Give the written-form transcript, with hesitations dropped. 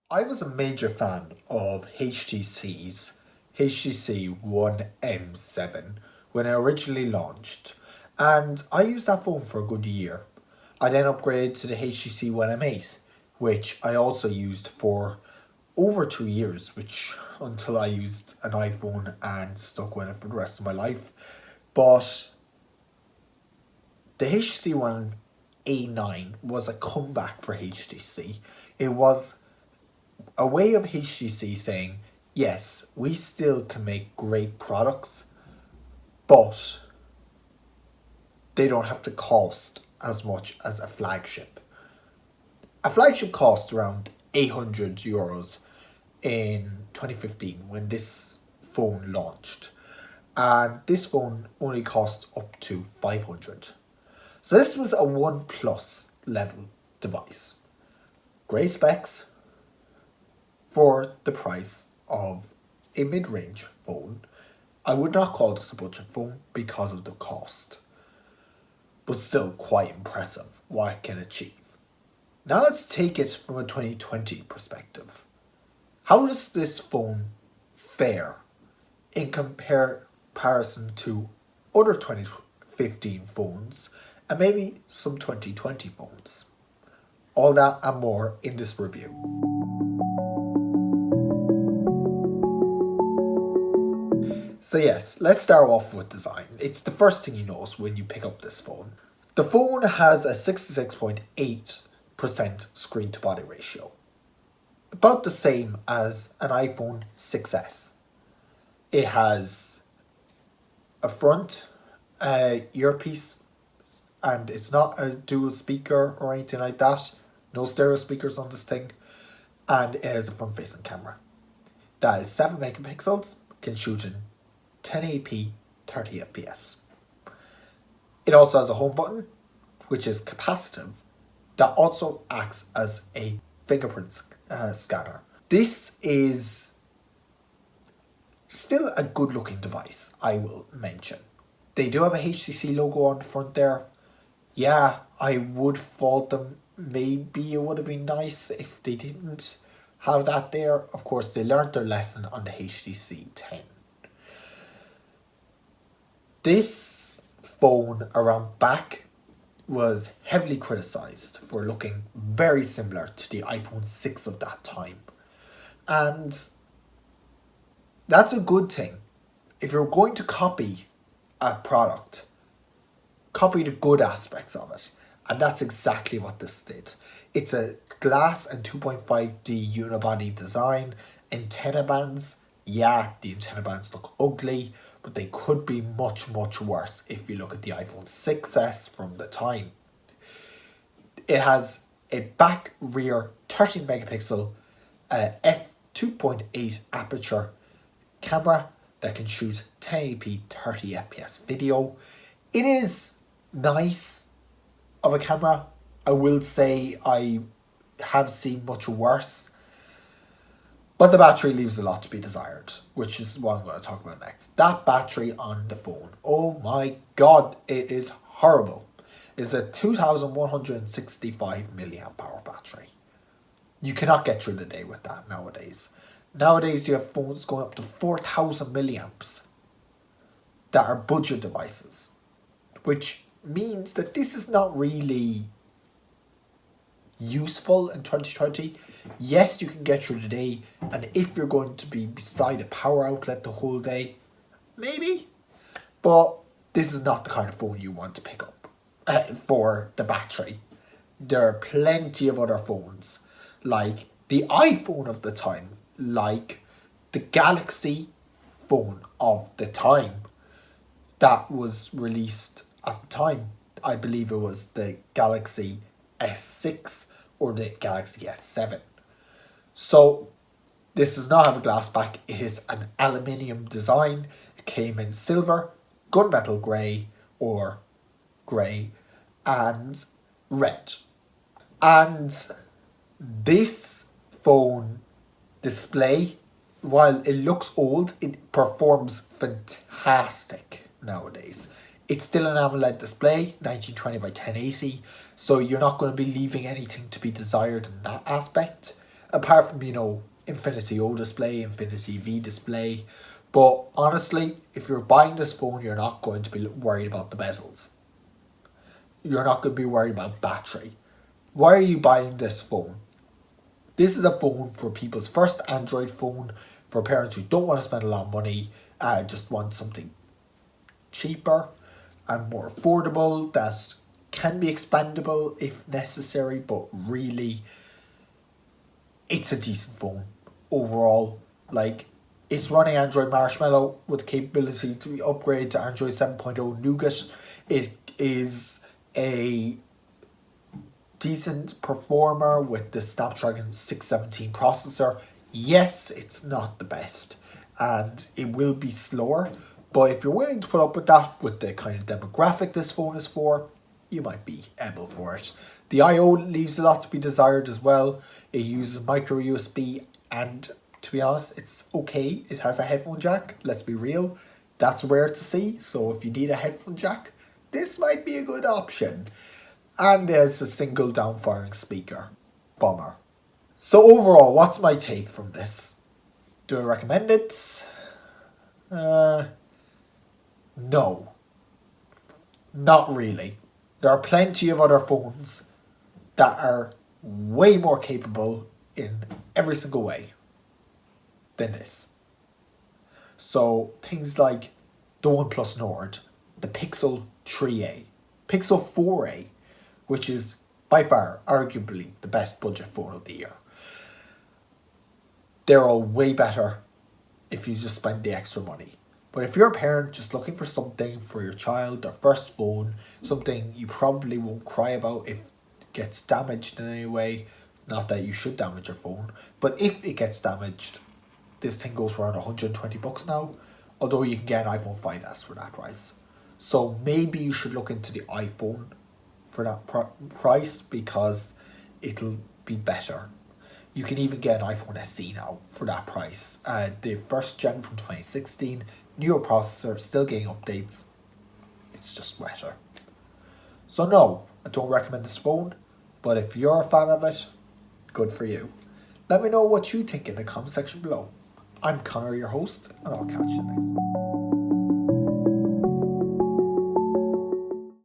I was a major fan of HTC's HTC One M7 when it originally launched, and I used that phone for a good year. I then upgraded to the HTC One M8, which I also used for over 2 years, which until I used an iPhone and stuck with it for the rest of my life. But the HTC One A9 was a comeback for HTC. It was a way of HTC saying, yes, we still can make great products, but they don't have to cost as much as a flagship. A flagship cost around €800 in 2015 when this phone launched. And this phone only cost up to 500. So this was a OnePlus level device. Great specs, for the price of a mid-range phone. I would not call this a budget phone because of the cost, but still quite impressive what it can achieve. Now let's take it from a 2020 perspective. How does this phone fare in comparison to other 2015 phones and maybe some 2020 phones? All that and more in this review. So yes, let's start off with design. It's the first thing you notice when you pick up this phone. The phone has a 66.8% screen to body ratio. About the same as an iPhone 6S. It has a front earpiece, and it's not a dual speaker or anything like that. No stereo speakers on this thing. And it has a front facing camera. That is 7 megapixels, can shoot in 1080p 30 fps. It also has a home button, which is capacitive, that also acts as a fingerprint scanner. This is still a good looking device, I will mention. They do have a HTC logo on the front there. Yeah, I would fault them. Maybe it would have been nice if they didn't have that there. Of course, they learned their lesson on the HTC 10. This phone around back was heavily criticised for looking very similar to the iPhone 6 of that time. And that's a good thing. If you're going to copy a product, copy the good aspects of it. And that's exactly what this did. It's a glass and 2.5D unibody design. Antenna bands, yeah, the antenna bands look ugly, but they could be much, much worse if you look at the iPhone 6S from the time. It has a back rear 13 megapixel f2.8 aperture camera that can shoot 1080p 30 fps video. It is nice of a camera. I will say I have seen much worse. But the battery leaves a lot to be desired, which is what I'm going to talk about next. That battery on the phone, oh my god, it is horrible. It's a 2165 milliamp hour battery. You cannot get through the day with that nowadays. Nowadays you have phones going up to 4000 milliamps that are budget devices, which means that this is not really useful in 2020. Yes, you can get through the day, and if you're going to be beside a power outlet the whole day, maybe. But this is not the kind of phone you want to pick up for the battery. There are plenty of other phones, like the iPhone of the time, like the Galaxy phone of the time that was released at the time. I believe it was the Galaxy S6 or the Galaxy S7. So this does not have a glass back. It is an aluminium design. It came in silver, gunmetal grey or grey, and red. And this phone display, while it looks old, it performs fantastic nowadays. It's still an AMOLED display, 1920 by 1080, so you're not going to be leaving anything to be desired in that aspect. apart from, Infinity O display, Infinity V display. But honestly, if you're buying this phone, you're not going to be worried about the bezels. You're not going to be worried about battery. Why are you buying this phone? This is a phone for people's first Android phone, for parents who don't want to spend a lot of money, just want something cheaper and more affordable that can be expandable if necessary, but really it's a decent phone overall. Like, it's running Android Marshmallow with the capability to upgrade to Android 7.0 Nougat. It is a decent performer with the Snapdragon 617 processor. Yes, it's not the best and it will be slower, but if you're willing to put up with that, with the kind of demographic this phone is for, you might be able for it. The I/O leaves a lot to be desired as well. It uses micro USB and, to be honest, it's okay. It has a headphone jack, let's be real. That's rare to see, so if you need a headphone jack, this might be a good option. And there's a single downfiring speaker. Bummer. So overall, what's my take from this? Do I recommend it? No. Not really. There are plenty of other phones that are way more capable in every single way than this. So things like the OnePlus Nord, the Pixel 3a, Pixel 4a, which is by far arguably the best budget phone of the year. They're all way better if you just spend the extra money. But if you're a parent just looking for something for your child, their first phone, something you probably won't cry about if it gets damaged in any way, not that you should damage your phone, but if it gets damaged, this thing goes around $120 now, although you can get an iPhone 5S for that price. So maybe you should look into the iPhone for that price, because it'll be better. You can even get an iPhone SE now for that price. The first gen from 2016, newer processor, still getting updates. It's just better. So no, I don't recommend this phone, but if you're a fan of it, good for you. Let me know what you think in the comment section below. I'm Connor, your host, and I'll catch you next time.